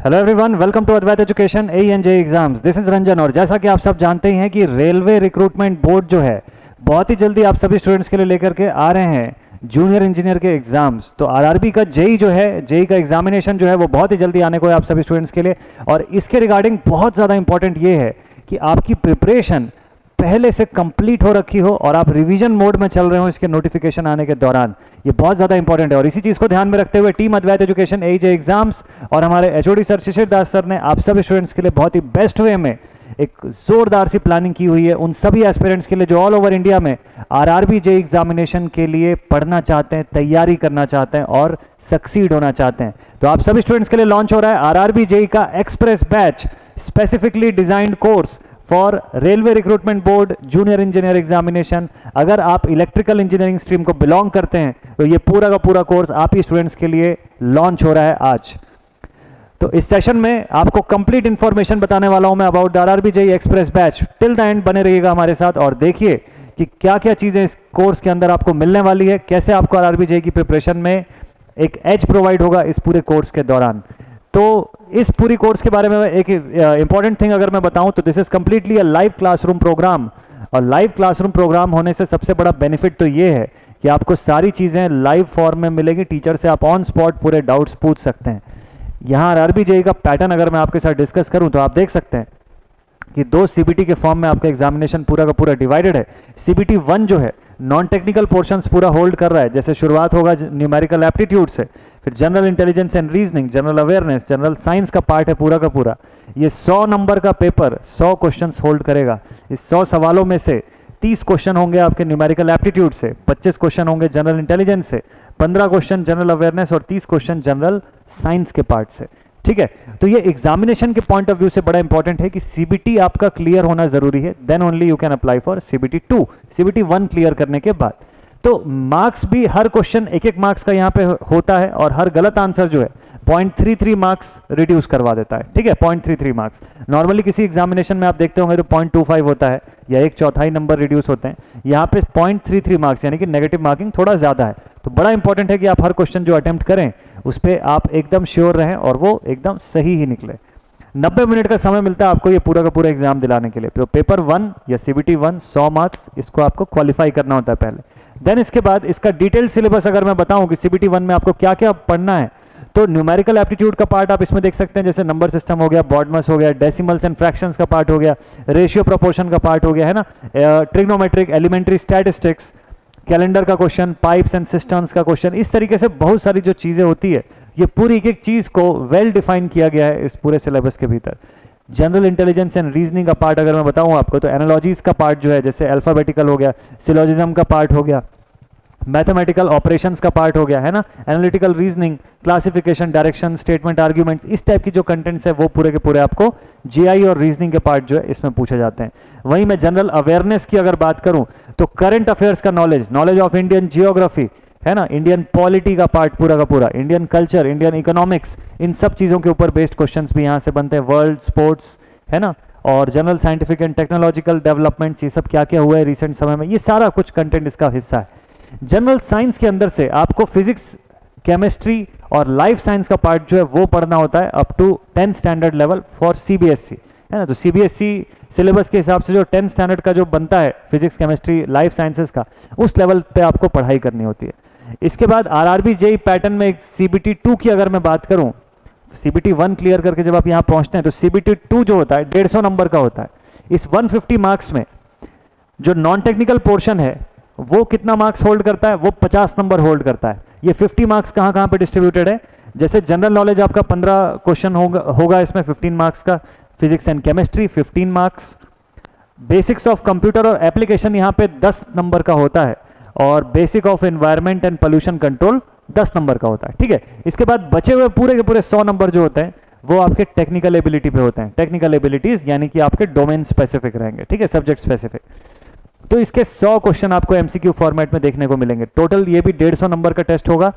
Hello everyone, welcome to Advait education ANJ exams. This is Ranjan. और जैसा कि आप सब जानते ही हैं कि रेलवे रिक्रूटमेंट बोर्ड जो है बहुत ही जल्दी आप सभी स्टूडेंट्स के लिए लेकर के आ रहे हैं जूनियर इंजीनियर के एग्जाम्स। तो आरआरबी का जेई जो है, जेई का एग्जामिनेशन जो है वो बहुत ही जल्दी आने को है आप सभी स्टूडेंट्स के लिए। और इसके रिगार्डिंग बहुत ज़्यादा इंपॉर्टेंट ये है कि आपकी प्रिपरेशन पहले से कंप्लीट हो रखी हो और आप रिवीजन मोड में चल रहे हो इसके नोटिफिकेशन आने के दौरान। ये बहुत ज़्यादा इंपॉर्टेंट है और इसी चीज़ को ध्यान में रखते हुए टीम अद्वैत एजुकेशन AJ एग्जाम्स और हमारे HOD सर शिशिर दास सर ने आप सभी स्टूडेंट्स के लिए बहुत ही बेस्ट वे में एक जोरदार सी प्लानिंग की हुई है उन सभी एस्पिरेंट्स के लिए जो ऑल ओवर इंडिया में आरआरबी जेई एग्जामिनेशन के लिए पढ़ना चाहते हैं, तैयारी करना चाहते हैं और सक्सीड होना चाहते हैं। तो आप सभी स्टूडेंट्स के लिए लॉन्च हो रहा है आरआरबी जेई का express batch, specifically designed course for railway recruitment board junior engineer examination. अगर आप इलेक्ट्रिकल इंजीनियरिंग स्ट्रीम को बिलोंग करते हैं तो ये पूरा का पूरा कोर्स आप ही स्टूडेंट्स के लिए लॉन्च हो रहा है आज। तो इस सेशन में आपको कंप्लीट इंफॉर्मेशन बताने वाला हूं मैं about RRB JE express batch. Till the end बने रहिएगा हमारे साथ और देखिए कि क्या क्या चीजें इस कोर्स के अंदर आपको मिलने वाली है, कैसे आपको आरआरबी जेई की प्रिपरेशन में एक एज प्रोवाइड होगा इस पूरे कोर्स के दौरान। तो इस पूरी कोर्स के बारे में एक इंपॉर्टेंट थिंग अगर मैं बताऊं तो this is completely a live classroom program. और लाइव क्लासरूम प्रोग्राम होने से सबसे बड़ा बेनिफिट तो ये है कि आपको सारी चीज़ें लाइव फॉर्म में मिलेगी। टीचर से आप ऑन स्पॉट पूरे डाउट्स पूछ सकते हैं। यहाँ आरआरबी जेई का पैटर्न अगर मैं आपके साथ डिस्कस करूं तो आप देख सकते हैं कि 2 CBT के फॉर्म में आपका एग्जामिनेशन पूरा का पूरा डिवाइडेड है। CBT 1 जो है नॉन टेक्निकल पोर्शंस पूरा होल्ड कर रहा है। जैसे शुरुआत होगा न्यूमेरिकल एप्टीट्यूड से, फिर general intelligence and reasoning, general awareness, general science का पार्ट है पूरा का पूरा। ये 100 नंबर का पेपर 100 क्वेश्चंस होल्ड करेगा। इस 100 सवालों में से 30 क्वेश्चन होंगे आपके न्यूमेरिकल एप्टीट्यूड से, 25 क्वेश्चन होंगे जनरल इंटेलिजेंस से, 15 क्वेश्चन जनरल अवेयरनेस और 30 क्वेश्चन जनरल साइंस के पार्ट से। ठीक है, तो ये एग्जामिनेशन के पॉइंट ऑफ व्यू से बड़ा इंपॉर्टेंट है कि CBT आपका क्लियर होना जरूरी है, then only you can apply for CBT 2। CBT 1 clear करने के बाद तो मार्क्स भी हर क्वेश्चन 1-1 मार्क्स का यहाँ पे होता है और हर गलत आंसर जो है 0.33 मार्क्स रिड्यूस करवा देता है। ठीक है, 0.33 मार्क्स। नॉर्मली किसी एग्जामिनेशन में आप देखते होंगे तो 0.25 होता है या 1/4 नंबर रिड्यूस होते हैं। यहाँ पे 0.33 मार्क्स यानी कि नेगेटिव मार्किंग थोड़ा ज्यादा है। तो बड़ा इंपॉर्टेंट है कि आप हर क्वेश्चन जो अटेम्प्ट करें उस पर आप एकदम श्योर रहें और वो एकदम सही ही निकले। 90 मिनट का समय मिलता है आपको ये पूरा का पूरा एग्जाम दिलाने के लिए। तो पेपर 1 या CBT 1 100 मार्क्स, इसको आपको क्वालिफाई करना होता है पहले। देन इसके बाद इसका डिटेल्ड सिलेबस अगर मैं बताऊं कि CBT 1 में आपको क्या क्या पढ़ना है तो न्यूमेरिकल एप्टीट्यूड का पार्ट आप इसमें देख सकते हैं। जैसे नंबर सिस्टम हो गया, बॉडमस हो गया, डेसिमल्स एंड फ्रैक्शंस का पार्ट हो गया, रेशियो प्रोपोर्शन का पार्ट हो गया, है ना, ट्रिग्नोमेट्रिक, एलिमेंट्री स्टैटिस्टिक्स, कैलेंडर का क्वेश्चन, पाइप्स एंड सिस्टम्स का क्वेश्चन। इस तरीके से बहुत सारी जो चीजें होती है ये पूरी एक एक चीज को वेल डिफाइन किया गया है इस पूरे सिलेबस के भीतर। जनरल इंटेलिजेंस एंड रीजनिंग का पार्ट अगर मैं बताऊं आपको तो एनालॉजीज का पार्ट जो है, जैसे अल्फाबेटिकल हो गया, सिलोजिज्म का पार्ट हो गया, मैथमेटिकल ऑपरेशंस का पार्ट हो गया, है ना, analytical reasoning, classification, direction, statement, arguments, इस टाइप की जो कंटेंट्स है वो पूरे के पूरे आपको GI और रीजनिंग के पार्ट जो है इसमें पूछे जाते हैं। वहीं मैं जनरल अवेयरनेस की अगर बात करूं तो करंट अफेयर्स का knowledge, knowledge of Indian geography, है ना, इंडियन पॉलिटी का पार्ट पूरा का पूरा, इंडियन कल्चर, इंडियन इकोनॉमिक्स, इन सब चीजों के ऊपर बेस्ड क्वेश्चंस भी यहाँ से बनते हैं। वर्ल्ड स्पोर्ट्स, है ना, और general scientific and technological developments, ये सब क्या क्या हुआ है रिसेंट समय में, ये सारा कुछ कंटेंट इसका हिस्सा है। जनरल साइंस के अंदर से आपको फिजिक्स, केमिस्ट्री और लाइफ साइंस का पार्ट जो है वो पढ़ना होता है up to 10 standard level for CBSE, है ना। तो CBSE सिलेबस के हिसाब से जो 10 स्टैंडर्ड का जो बनता है फिजिक्स, केमिस्ट्री, लाइफ साइंसेस का, उस लेवल पे आपको पढ़ाई करनी होती है। इसके बाद आरआरबी जेई पैटर्न में CBT 2 की अगर मैं बात करूं, CBT 1 क्लियर करके जब आप यहां पहुंचते हैं तो CBT 2 जो होता है 150 नंबर का होता है। इस 150 मार्क्स में जो नॉन टेक्निकल पोर्शन है वो कितना मार्क्स होल्ड करता है, वो 50 नंबर होल्ड करता है। ये 50 मार्क्स कहां कहां पे डिस्ट्रीब्यूटेड है, जैसे जनरल नॉलेज आपका 15 क्वेश्चन होगा इसमें 15 मार्क्स का, physics and chemistry 15 marks, basics of computer और एप्लीकेशन यहाँ पे 10 नंबर का होता है, और basic of environment and pollution control 10 number का होता है। ठीक है, इसके बाद बचे हुए पूरे के पूरे 100 नंबर जो होते हैं वो आपके टेक्निकल एबिलिटी पे होते हैं। टेक्निकल एबिलिटीज यानी कि आपके डोमेन स्पेसिफिक रहेंगे, ठीक है, सब्जेक्ट स्पेसिफिक। तो इसके 100 क्वेश्चन आपको MCQ फॉर्मेट में देखने को मिलेंगे। टोटल ये भी 150 नंबर का टेस्ट होगा।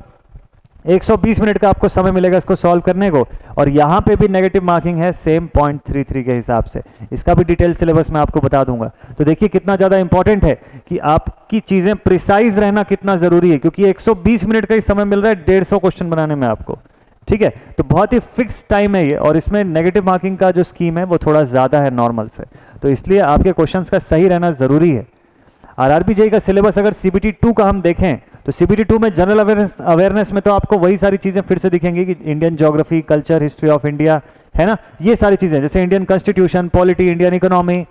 120 मिनट का आपको समय मिलेगा इसको सॉल्व करने को, और यहाँ पे भी नेगेटिव मार्किंग है सेम 0.33 के हिसाब से। इसका भी डिटेल सिलेबस मैं आपको बता दूंगा। तो देखिए कितना ज़्यादा इंपॉर्टेंट है कि आपकी चीज़ें प्रिसाइज रहना कितना ज़रूरी है, क्योंकि 120 मिनट का ही समय मिल रहा है 150 क्वेश्चन बनाने में आपको। ठीक है, तो बहुत ही फिक्स टाइम है ये, और इसमें नेगेटिव मार्किंग का जो स्कीम है वो थोड़ा ज़्यादा है नॉर्मल से, तो इसलिए आपके क्वेश्चंस का सही रहना ज़रूरी है। आरआरबी जेईई का सिलेबस अगर सीबीटी 2 का हम देखें तो सीबीटी 2 में जनरल अवेयरनेस में तो आपको वही सारी चीज़ें फिर से दिखेंगी कि Indian geography, culture, history of India, है ना, ये सारी चीज़ें, जैसे Indian constitution, polity, Indian economy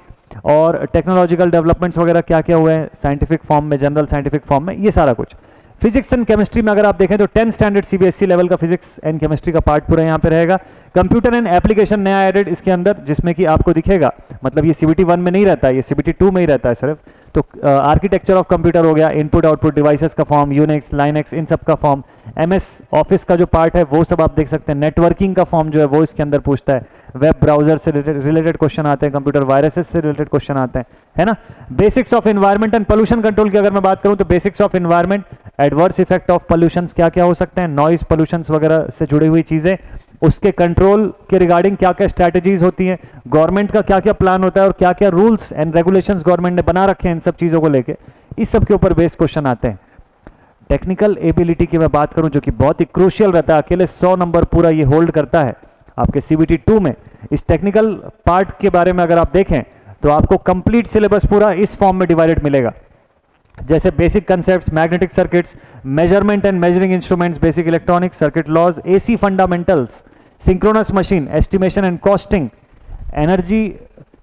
और टेक्नोलॉजिकल डेवलपमेंट्स वगैरह क्या क्या हुए हैं साइंटिफिक फॉर्म में, जनरल साइंटिफिक फॉर्म में, ये सारा कुछ। फिजिक्स एंड केमिस्ट्री में अगर आप देखें तो 10 स्टैंडर्ड सीबीएसई लेवल का फिजिक्स एंड केमिस्ट्री का पार्ट पूरा यहाँ पे रहेगा। कंप्यूटर एंड एप्लीकेशन नया एडेड इसके अंदर, जिसमें कि आपको दिखेगा, मतलब ये सीबीटी 1 में नहीं रहता है, ये सीबीटी 2 में ही रहता है सिर्फ। तो आर्किटेक्चर ऑफ कंप्यूटर हो गया, इनपुट आउटपुट डिवाइसेस का फॉर्म, यूनिक्स, लाइनेक्स, इन सब का फॉर्म, एमएस ऑफिस का जो पार्ट है वो सब आप देख सकते हैं। नेटवर्किंग का फॉर्म जो है वो इसके अंदर पूछता है, वेब ब्राउजर से रिलेटेड क्वेश्चन आते हैं, कंप्यूटर वायरसेस से रिलेटेड क्वेश्चन आते हैं, है ना। Basics of environment and pollution control की अगर मैं बात करूं तो basics of environment, adverse effect of pollution क्या क्या हो सकते हैं, नॉइज पोल्यूशन वगैरह से जुड़ी हुई चीजें, उसके कंट्रोल के रिगार्डिंग क्या क्या स्ट्रैटेजीज होती हैं, गवर्नमेंट का क्या क्या प्लान होता है और क्या क्या रूल्स एंड रेगुलेशंस गवर्नमेंट ने बना रखे हैं इन सब चीजों को लेके, इस सब के ऊपर बेस्ड क्वेश्चन आते हैं। टेक्निकल एबिलिटी की मैं बात करूं जो कि बहुत ही क्रूशियल रहता है, अकेले 100 नंबर पूरा ये होल्ड करता है आपके सीबीटी 2 में। इस टेक्निकल पार्ट के बारे में अगर आप देखें तो आपको कंप्लीट सिलेबस पूरा इस फॉर्म में डिवाइडेड मिलेगा, जैसे basic concepts, magnetic circuits, measurement and measuring instruments, basic electronics, circuit laws, AC fundamentals, synchronous machine, estimation and costing. Energy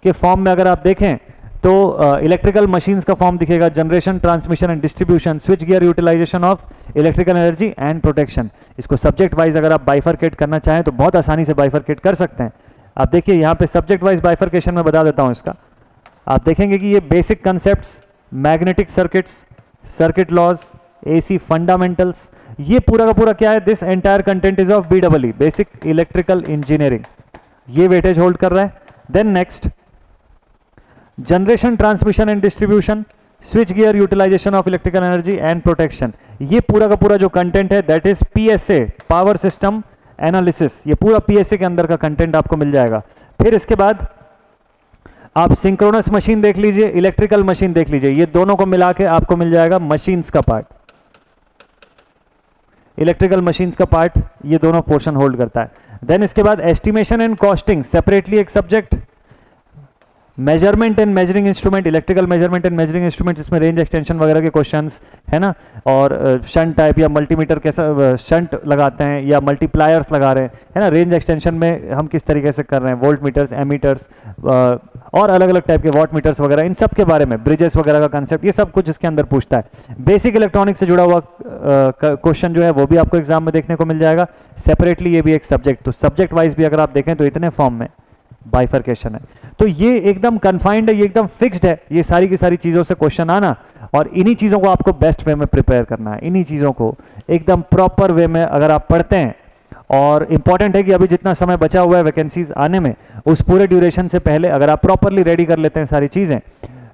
के फॉर्म में अगर आप देखें तो इलेक्ट्रिकल मशीन्स का फॉर्म दिखेगा, generation, transmission and distribution, switch gear, utilization of electrical energy and protection. इसको subject wise अगर आप बाइफरकेट करना चाहें तो बहुत आसानी से बाइफरकेट कर सकते हैं। आप देखिए यहाँ पे सब्जेक्ट वाइज बाइफरकेशन में बता देता हूँ इसका। आप देखेंगे कि ये basic concepts, magnetic circuits, circuit laws, AC fundamentals, ये पूरा का पूरा क्या है, this entire content is of BW, basic electrical engineering, ये वेटेज होल्ड कर रहा है। Then next, generation, transmission and distribution, switch gear, utilization of electrical energy and protection, ये पूरा का पूरा जो कंटेंट है that is PSA, power system analysis, ये पूरा पीएसए के अंदर का कंटेंट आपको मिल जाएगा। फिर इसके बाद आप सिंक्रोनस मशीन देख लीजिए, इलेक्ट्रिकल मशीन देख लीजिए, ये दोनों को मिला के आपको मिल जाएगा मशीन्स का पार्ट, इलेक्ट्रिकल मशीन्स का पार्ट, ये दोनों पोर्शन होल्ड करता है। देन इसके बाद एस्टिमेशन एंड कॉस्टिंग सेपरेटली एक subject, measurement and measuring instrument, electrical measurement and measuring instrument, इसमें रेंज एक्सटेंशन वगैरह के क्वेश्चंस है ना, और शंट टाइप या मल्टीमीटर कैसा शंट लगाते हैं या मल्टीप्लायर्स लगा रहे हैं, है ना, रेंज एक्सटेंशन में हम किस तरीके से कर रहे हैं, वोल्ट मीटर्स, एमीटर्स और अलग अलग टाइप के वॉट मीटर्स वगैरह, इन सब के बारे में, ब्रिजेस वगैरह का कंसेप्ट, ये सब कुछ इसके अंदर पूछता है। बेसिक इलेक्ट्रॉनिक्स से जुड़ा हुआ क्वेश्चन जो है वो भी आपको एग्जाम में देखने को मिल जाएगा सेपरेटली, ये भी एक सब्जेक्ट। तो सब्जेक्ट वाइज भी अगर आप देखें तो इतने फॉर्म में बाइफरकेशन है, तो ये एकदम कन्फाइंड है, ये एकदम फिक्स्ड है, ये सारी की सारी चीज़ों से क्वेश्चन आना, और इन्हीं चीज़ों को आपको बेस्ट वे में प्रिपेयर करना है, इन्हीं चीज़ों को एकदम प्रॉपर वे में अगर आप पढ़ते हैं। और इंपॉर्टेंट है कि अभी जितना समय बचा हुआ है वैकेंसीज आने में, उस पूरे ड्यूरेशन से पहले अगर आप प्रॉपरली रेडी कर लेते हैं सारी चीज़ें,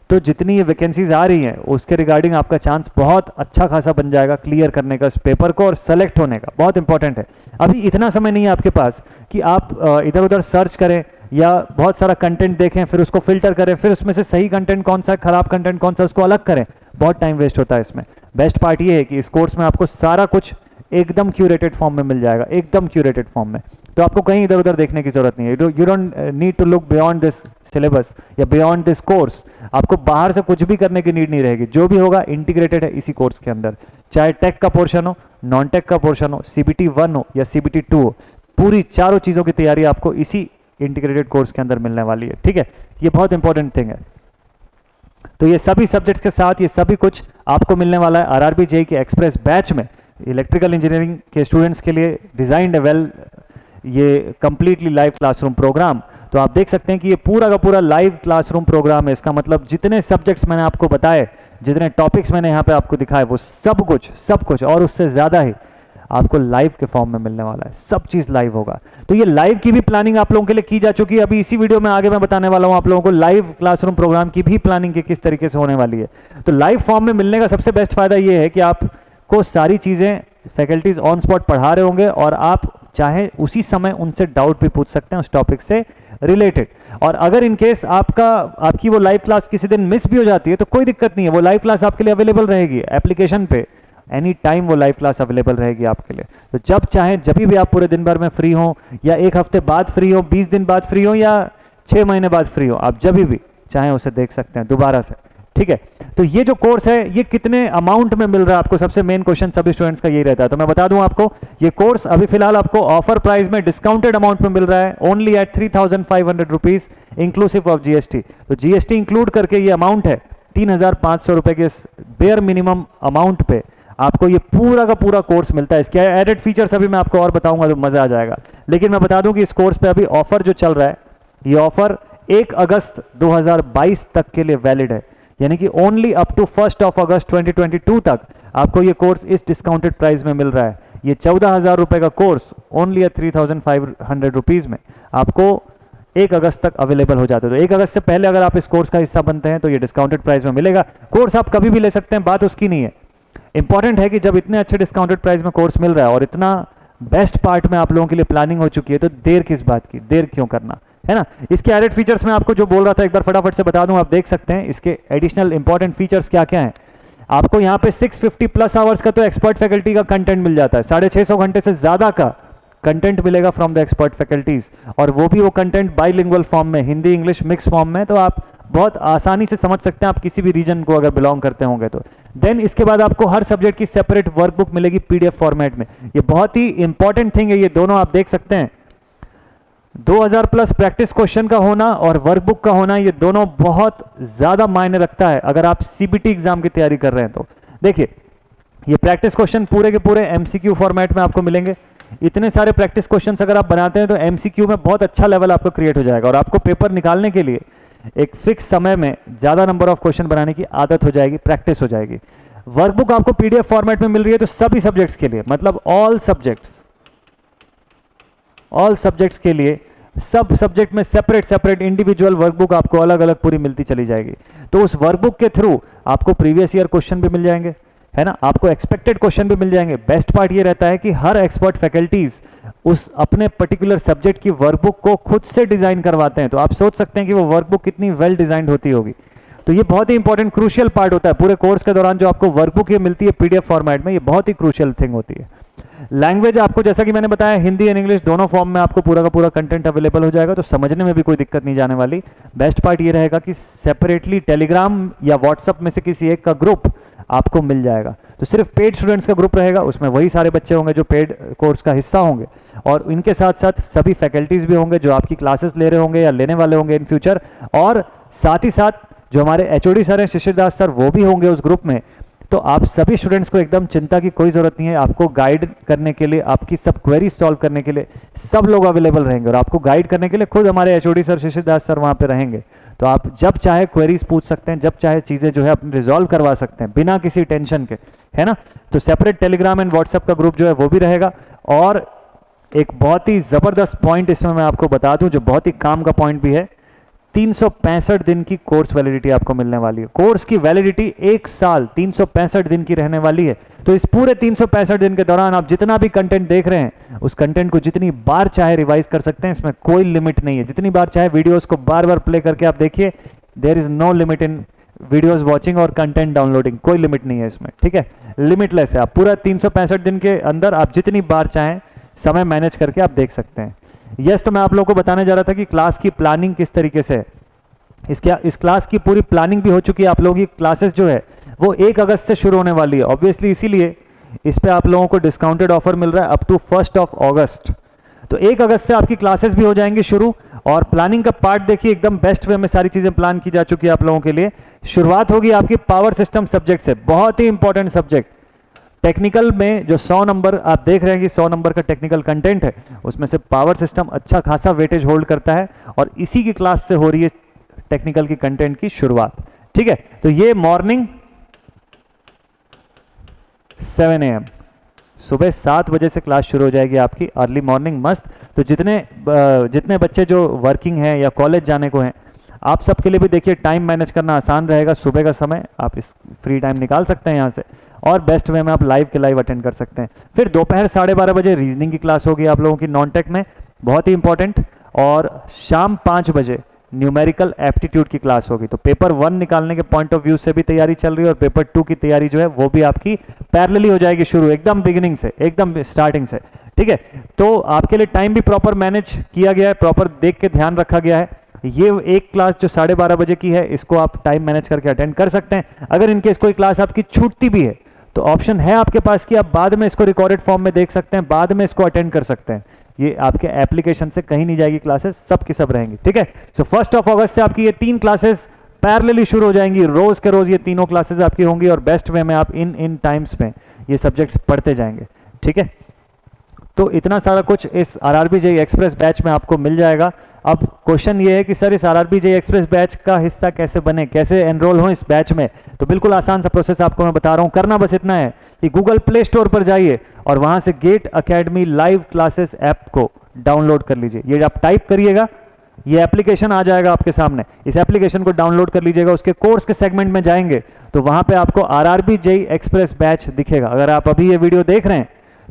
तो जितनी ये वैकेंसीज आ रही हैं उसके रिगार्डिंग आपका चांस बहुत अच्छा खासा बन जाएगा क्लियर करने का इस पेपर को और सेलेक्ट होने का। बहुत इंपॉर्टेंट है, अभी इतना समय नहीं है आपके पास कि आप इधर उधर सर्च करें या बहुत सारा कंटेंट देखें, फिर उसको फिल्टर करें, फिर उसमें से सही कंटेंट कौन सा है, खराब कंटेंट कौन सा, उसको अलग करें, बहुत टाइम वेस्ट होता है इसमें। बेस्ट पार्ट ये है कि इस कोर्स में आपको सारा कुछ एकदम क्यूरेटेड फॉर्म में मिल जाएगा, एकदम क्यूरेटेड फॉर्म में, तो आपको कहीं इधर उधर देखने की जरूरत नहीं है। You don't need to look beyond this syllabus या बियॉन्ड दिस कोर्स, आपको बाहर से कुछ भी करने की नीड नहीं रहेगी, जो भी होगा इंटीग्रेटेड है इसी कोर्स के अंदर, चाहे टेक का पोर्शन हो, नॉन टेक का पोर्शन हो, सीबीटी 1 हो या सीबीटी 2 हो, पूरी चारों चीज़ों की तैयारी आपको इसी इंटीग्रेटेड कोर्स के अंदर मिलने वाली है। ठीक है, ये बहुत इंपॉर्टेंट थिंग है। तो ये सभी सब्जेक्ट्स के साथ ये सभी कुछ आपको मिलने वाला है आरआरबी जेईई के एक्सप्रेस बैच में। इलेक्ट्रिकल इंजीनियरिंग के स्टूडेंट्स के लिए डिजाइंड है वेल ये कंप्लीटली लाइव क्लासरूम प्रोग्राम। तो आप देख सकते हैं कि ये पूरा का पूरा लाइव क्लासरूम प्रोग्राम है। इसका मतलब जितने सब्जेक्ट्स मैंने आपको बताए, जितने टॉपिक्स मैंने यहाँ पे आपको दिखाए, वो सब कुछ और उससे ज़्यादा ही आपको लाइव के फॉर्म में मिलने वाला है, सब चीज़ लाइव होगा। तो ये लाइव की भी प्लानिंग आप लोगों के लिए की जा चुकी है। अभी इसी वीडियो में आगे मैं बताने वाला हूँ आप लोगों को लाइव क्लासरूम प्रोग्राम की भी प्लानिंग की किस तरीके से होने वाली है। तो लाइव फॉर्म में मिलने का सबसे बेस्ट फायदा ये है कि आपको सारी चीज़ें फैकल्टीज ऑन स्पॉट पढ़ा रहे होंगे और आप चाहे उसी समय उनसे डाउट भी पूछ सकते हैं उस टॉपिक से रिलेटेड। और अगर इन केस आपकी वो लाइव क्लास किसी दिन मिस भी हो जाती है तो कोई दिक्कत नहीं है, वो लाइव क्लास आपके लिए अवेलेबल रहेगी एप्लीकेशन पे। एनी टाइम वो लाइव क्लास अवेलेबल रहेगी आपके लिए। तो जब चाहें, जब भी आप पूरे दिन भर में फ्री हो, या एक हफ्ते बाद फ्री हो, 20 दिन बाद फ्री हो, या 6 महीने बाद फ्री हो, आप जब भी चाहें उसे देख सकते हैं दोबारा से। ठीक है, तो ये जो कोर्स है ये कितने अमाउंट में मिल रहा है आपको, सबसे मेन क्वेश्चन सभी स्टूडेंट्स का यही रहता है। तो मैं बता दूं आपको, ये कोर्स अभी फिलहाल आपको ऑफर प्राइस में डिस्काउंटेड अमाउंट में मिल रहा है, only at 3,500 rupees inclusive of GST. तो जीएसटी इंक्लूड करके ये अमाउंट है 3,500 रुपए के बेयर मिनिमम अमाउंट पे आपको ये पूरा का पूरा कोर्स मिलता है। इसके एडेड फीचर्स अभी मैं आपको और बताऊंगा तो मजा आ जाएगा, लेकिन मैं बता दूं कि इस कोर्स पे अभी ऑफर जो चल रहा है, ये ऑफर 1 अगस्त 2022 तक के लिए वैलिड है, यानी कि ओनली अप टू 1 अगस्त 2022 तक आपको ये कोर्स इस डिस्काउंटेड प्राइस में मिल रहा है। ये 14,000 रुपए का कोर्स ओनली एट 3,500 रुपीज में आपको 1 अगस्त तक अवेलेबल हो जाता है। तो 1 अगस्त से पहले अगर आप इस कोर्स का हिस्सा बनते हैं तो ये डिस्काउंटेड प्राइस में मिलेगा। कोर्स आप कभी भी ले सकते हैं, बात उसकी नहीं है। इंपॉर्टेंट है कि जब इतने अच्छे डिस्काउंटेड प्राइस में कोर्स मिल रहा है और इतना बेस्ट पार्ट में आप लोगों के लिए प्लानिंग हो चुकी है, तो देर किस बात की, देर क्यों करना, है ना। इसके एडेड फीचर्स में आपको जो बोल रहा था एक बार फटाफट से बता दूं, आप देख सकते हैं इसके एडिशनल इंपॉर्टेंट फीचर्स क्या क्या हैं। आपको यहाँ पे 650 प्लस आवर्स का तो एक्सपर्ट फैकल्टी का कंटेंट मिल जाता है, 650 घंटे से ज्यादा का कंटेंट मिलेगा फ्रॉम द एक्सपर्ट फैकल्टीज, और वो भी वो कंटेंट बाइलिंगुअल फॉर्म में, हिंदी इंग्लिश मिक्स फॉर्म में, तो आप बहुत आसानी से समझ सकते हैं आप किसी भी रीजन को अगर बिलोंग करते होंगे तो। देन इसके बाद आपको हर सब्जेक्ट की सेपरेट वर्कबुक मिलेगी पीडीएफ फॉर्मेट में। ये बहुत ही इंपॉर्टेंट थिंग है, ये दोनों आप देख सकते हैं 2000 प्लस प्रैक्टिस क्वेश्चन का होना और वर्कबुक का होना, ये दोनों बहुत ज्यादा मायने रखता है अगर आप सीबीटी एग्जाम की तैयारी कर रहे हैं तो। देखिए ये प्रैक्टिस क्वेश्चन पूरे के पूरे एमसीक्यू फॉर्मेट में आपको मिलेंगे। इतने सारे प्रैक्टिस क्वेश्चंस अगर आप बनाते हैं तो एमसीक्यू में बहुत अच्छा लेवल आपको क्रिएट हो जाएगा, और आपको पेपर निकालने के लिए एक फिक्स समय में ज्यादा नंबर ऑफ क्वेश्चन बनाने की आदत हो जाएगी, प्रैक्टिस हो जाएगी। वर्कबुक आपको पीडीएफ फॉर्मेट में मिल रही है, तो सभी सब्जेक्ट्स के लिए, मतलब ऑल सब्जेक्ट्स के लिए, सब सब्जेक्ट में सेपरेट इंडिविजुअल वर्कबुक आपको अलग अलग पूरी मिलती चली जाएगी। तो उस वर्कबुक के थ्रू आपको प्रीवियस ईयर क्वेश्चन भी मिल जाएंगे, है ना, आपको एक्सपेक्टेड क्वेश्चन भी मिल जाएंगे। बेस्ट पार्ट ये रहता है कि हर एक्सपर्ट फैकल्टीज उस अपने पर्टिकुलर सब्जेक्ट की वर्कबुक को खुद से डिजाइन करवाते हैं, तो आप सोच सकते हैं कि वो वर्कबुक कितनी वेल डिजाइंड होती होगी। तो ये बहुत ही इंपॉर्टेंट क्रूशियल पार्ट होता है पूरे कोर्स के दौरान, जो आपको वर्कबुक ये मिलती है पीडीएफ फॉर्मेट में, ये बहुत ही क्रूशियल थिंग होती है। लैंग्वेज आपको जैसा कि मैंने बताया हिंदी एंड इंग्लिश दोनों फॉर्म में आपको पूरा का पूरा कंटेंट अवेलेबल हो जाएगा, तो समझने में भी कोई दिक्कत नहीं जाने वाली। बेस्ट पार्ट ये रहेगा कि सेपरेटली टेलीग्राम या व्हाट्सएप में से किसी एक का ग्रुप आपको मिल जाएगा। तो सिर्फ पेड स्टूडेंट्स का ग्रुप रहेगा, उसमें वही सारे बच्चे होंगे जो पेड कोर्स का हिस्सा होंगे, और इनके साथ साथ सभी फैकल्टीज भी होंगे जो आपकी क्लासेस ले रहे होंगे या लेने वाले होंगे इन फ्यूचर, और साथ ही साथ जो हमारे एचओडी सर हैं, शिशिर दास सर, वो भी होंगे उस ग्रुप में। तो आप सभी स्टूडेंट्स को एकदम चिंता की कोई जरूरत नहीं है, आपको गाइड करने के लिए, आपकी सब क्वेरीज सॉल्व करने के लिए सब लोग अवेलेबल रहेंगे, और आपको गाइड करने के लिए खुद हमारे एचओडी सर शिशिर दास सर वहाँ पे रहेंगे। तो आप जब चाहे क्वेरीज पूछ सकते हैं, जब चाहे चीज़ें जो है अपनी रिजॉल्व करवा सकते हैं बिना किसी टेंशन के, है ना। तो सेपरेट टेलीग्राम एंड व्हाट्सएप का ग्रुप जो है वो भी रहेगा। और एक बहुत ही ज़बरदस्त पॉइंट इसमें मैं आपको बता दूं, जो बहुत ही काम का पॉइंट भी है, 365 दिन की कोर्स वैलिडिटी आपको मिलने वाली है। कोर्स की वैलिडिटी 1 साल 365 दिन की रहने वाली है। तो इस पूरे 365 दिन के दौरान आप जितना भी कंटेंट देख रहे हैं, उस कंटेंट को जितनी बार चाहे रिवाइज कर सकते हैं, इसमें कोई लिमिट नहीं है। जितनी बार चाहे वीडियोस को बार बार प्ले करके आप देखिए, there is no limit in videos watching और कंटेंट डाउनलोडिंग, कोई लिमिट नहीं है इसमें, ठीक है, लिमिटलेस है। आप पूरा 365 दिन के अंदर आप जितनी बार चाहें समय मैनेज करके आप देख सकते हैं। यस, तो मैं आप लोगों को बताने जा रहा था कि क्लास की प्लानिंग किस तरीके से है। इस क्लास की पूरी प्लानिंग भी हो चुकी है। आप लोगों की क्लासेस जो है वो 1 अगस्त से शुरू होने वाली है, ऑब्वियसली इसीलिए इस पे आप लोगों को डिस्काउंटेड ऑफर मिल रहा है अप टू 1 अगस्त। तो 1 अगस्त से आपकी क्लासेस भी हो जाएंगी शुरू, और प्लानिंग का पार्ट देखिए एकदम बेस्ट वे में सारी चीजें प्लान की जा चुकी है आप लोगों के लिए। शुरुआत होगी आपकी पावर सिस्टम सब्जेक्ट से, बहुत ही इंपॉर्टेंट सब्जेक्ट। टेक्निकल में जो 100 नंबर आप देख रहे हैं कि 100 नंबर का टेक्निकल कंटेंट है, उसमें से पावर सिस्टम अच्छा खासा वेटेज होल्ड करता है, और इसी की क्लास से हो रही है टेक्निकल की कंटेंट की शुरुआत, ठीक है। तो ये मॉर्निंग 7 AM, सुबह 7 बजे से क्लास शुरू हो जाएगी आपकी, अर्ली मॉर्निंग मस्त। तो जितने बच्चे जो वर्किंग हैं या कॉलेज जाने को हैं, आप सबके लिए भी देखिए टाइम मैनेज करना आसान रहेगा। सुबह का समय आप इस फ्री टाइम निकाल सकते हैं यहाँ से, और बेस्ट वे में आप लाइव के लाइव अटेंड कर सकते हैं। फिर दोपहर 12:30 बजे रीजनिंग की क्लास होगी आप लोगों की नॉन टेक में, बहुत ही इंपॉर्टेंट। और शाम 5 बजे न्यूमेरिकल एप्टीट्यूड की क्लास होगी। तो पेपर 1 निकालने के पॉइंट ऑफ व्यू से भी तैयारी चल रही है और पेपर 2 की तैयारी जो है वो भी आपकी पैरेलली हो जाएगी शुरू, एकदम बिगिनिंग से, एकदम स्टार्टिंग से, ठीक है। तो आपके लिए टाइम भी प्रॉपर मैनेज किया गया है, प्रॉपर देख के ध्यान रखा गया है। ये एक क्लास जो 12:30 बजे की है, इसको आप टाइम मैनेज करके अटेंड कर सकते हैं। अगर इनकेस कोई क्लास आपकी छूटती भी है तो ऑप्शन है आपके पास कि आप बाद में इसको रिकॉर्डेड फॉर्म में देख सकते हैं, बाद में इसको अटेंड कर सकते हैं। ये आपके एप्लीकेशन से कहीं नहीं जाएगी, क्लासेस सब की सब रहेंगी, ठीक है। सो 1 अगस्त से आपकी ये 3 क्लासेस पैरेलली शुरू हो जाएंगी, रोज के रोज ये तीनों क्लासेस आपकी होंगी और बेस्ट वे में आप इन टाइम्स में ये सब्जेक्ट्स पढ़ते जाएंगे, ठीक है। तो इतना सारा कुछ इस आरआरबी जेईई एक्सप्रेस बैच में आपको मिल जाएगा। अब क्वेश्चन ये है कि सर इस आरआरबी जेईई एक्सप्रेस बैच का हिस्सा कैसे बने, कैसे एनरोल हो इस बैच में। तो बिल्कुल आसान सा प्रोसेस आपको मैं बता रहा हूँ। करना बस इतना है कि गूगल प्ले स्टोर पर जाइए और वहां से GATE academy live classes app को डाउनलोड कर लीजिए। ये आप टाइप करिएगा, ये एप्लीकेशन आ जाएगा आपके सामने, इस एप्लीकेशन को डाउनलोड कर लीजिएगा। उसके कोर्स के सेगमेंट में जाएंगे तो वहां पे आपको आरआरबी जेईई एक्सप्रेस बैच दिखेगा। अगर आप अभी ये वीडियो देख रहे हैं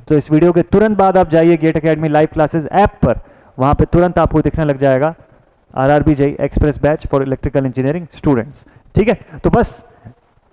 तो इस वीडियो के तुरंत बाद आप जाइए GATE academy live classes app पर, वहां पे तुरंत आपको दिखने लग जाएगा RRB JEE express batch for electrical engineering students, ठीक है। तो बस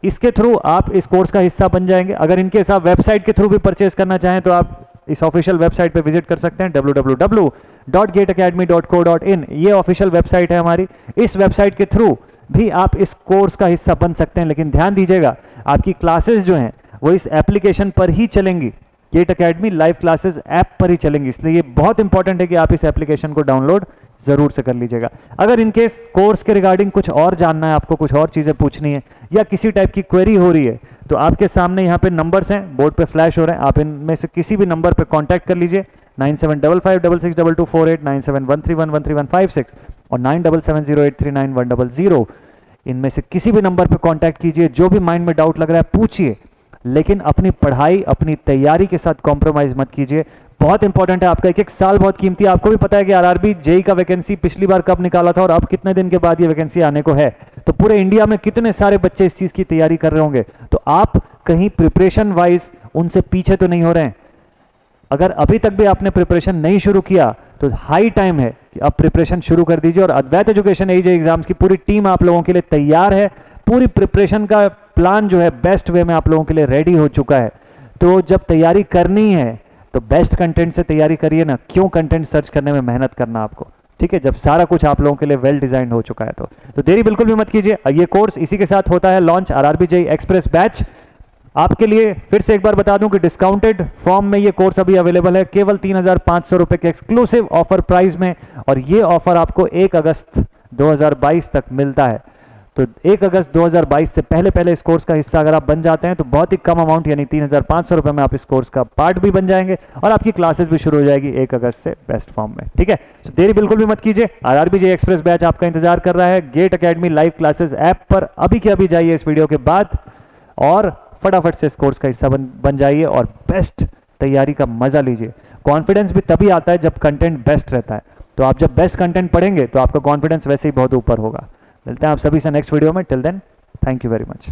इसके थ्रू आप इस कोर्स का हिस्सा बन जाएंगे। अगर इनके साथ वेबसाइट के थ्रू भी परचेज करना चाहें तो आप इस ऑफिशियल वेबसाइट पे विजिट कर सकते हैं www.gateacademy.co.in। ये ऑफिशियल वेबसाइट है हमारी। इस वेबसाइट के थ्रू भी आप इस कोर्स का हिस्सा बन सकते हैं, लेकिन ध्यान दीजिएगा आपकी क्लासेस जो हैं वो इस एप्लीकेशन पर ही चलेंगी, GATE academy live classes app पर ही चलेंगी। इसलिए ये बहुत इंपॉर्टेंट है कि आप इस एप्लीकेशन को डाउनलोड जरूर से कर लीजिएगा। अगर इनकेस कोर्स के रिगार्डिंग कुछ और जानना है, आपको कुछ और चीजें पूछनी है या किसी टाइप की क्वेरी हो रही है तो आपके सामने यहाँ पे नंबर्स हैं, बोर्ड पे फ्लैश हो रहे हैं, आप इनमें से किसी भी नंबर पे कांटेक्ट कर लीजिए। 9755662248, 9713113156 और 9770839100। इनमें से किसी भी नंबर पे कांटेक्ट कीजिए, जो भी माइंड में डाउट लग रहा है पूछिए, लेकिन अपनी पढ़ाई अपनी तैयारी के साथ कॉम्प्रोमाइज मत कीजिए। बहुत इंपॉर्टेंट है, आपका एक एक साल बहुत कीमती है। आपको भी पता है कि आरआरबी जेईई का वैकेंसी पिछली बार कब निकाला था और अब कितने दिन के बाद ये वैकेंसी आने को है। तो पूरे इंडिया में कितने सारे बच्चे इस चीज की तैयारी कर रहे होंगे, तो आप कहीं प्रिपरेशन वाइज उनसे पीछे तो नहीं हो रहे हैं। अगर अभी तक भी आपने प्रिपरेशन नहीं शुरू किया तो हाई टाइम है कि अब प्रिपरेशन शुरू कर दीजिए। और अद्वैत एजुकेशन जेईई एग्जाम्स की पूरी टीम आप लोगों के लिए तैयार है। पूरी प्रिपरेशन का प्लान जो है बेस्ट वे में आप लोगों के लिए रेडी हो चुका है। तो जब तैयारी करनी है तो बेस्ट कंटेंट से तैयारी करिए ना, क्यों कंटेंट सर्च करने में मेहनत करना आपको, ठीक है, जब सारा कुछ आप लोगों के लिए वेल डिजाइन हो चुका है। तो देरी बिल्कुल भी मत कीजिए। ये कोर्स इसी के साथ होता है launch, RRB JEE express batch. आपके लिए फिर से एक बार बता दूं कि डिस्काउंटेड फॉर्म में ये कोर्स अभी अवेलेबल है केवल 3500 रुपए के एक्सक्लूसिव ऑफर प्राइस में, और ये ऑफर आपको 1 अगस्त 2022 तक मिलता है। तो 1 अगस्त 2022 से पहले पहले इस कोर्स का हिस्सा अगर आप बन जाते हैं तो बहुत ही कम अमाउंट यानी 3500 रुपए में आप इस कोर्स का पार्ट भी बन जाएंगे और आपकी क्लासेस भी शुरू हो जाएगी 1 अगस्त से बेस्ट फॉर्म में, ठीक है। तो देरी बिल्कुल भी मत कीजिए, आरआरबी जेईई एक्सप्रेस बैच आपका इंतजार कर रहा है GATE academy live classes app पर। अभी के अभी जाइए इस वीडियो के बाद और फटाफट से इस कोर्स का हिस्सा बन जाइए और बेस्ट तैयारी का मजा लीजिए। कॉन्फिडेंस भी तभी आता है जब कंटेंट बेस्ट रहता है। तो आप जब बेस्ट कंटेंट पढ़ेंगे तो आपका कॉन्फिडेंस वैसे ही बहुत ऊपर होगा। मिलते हैं आप सभी से नेक्स्ट वीडियो में। Till then thank you very much.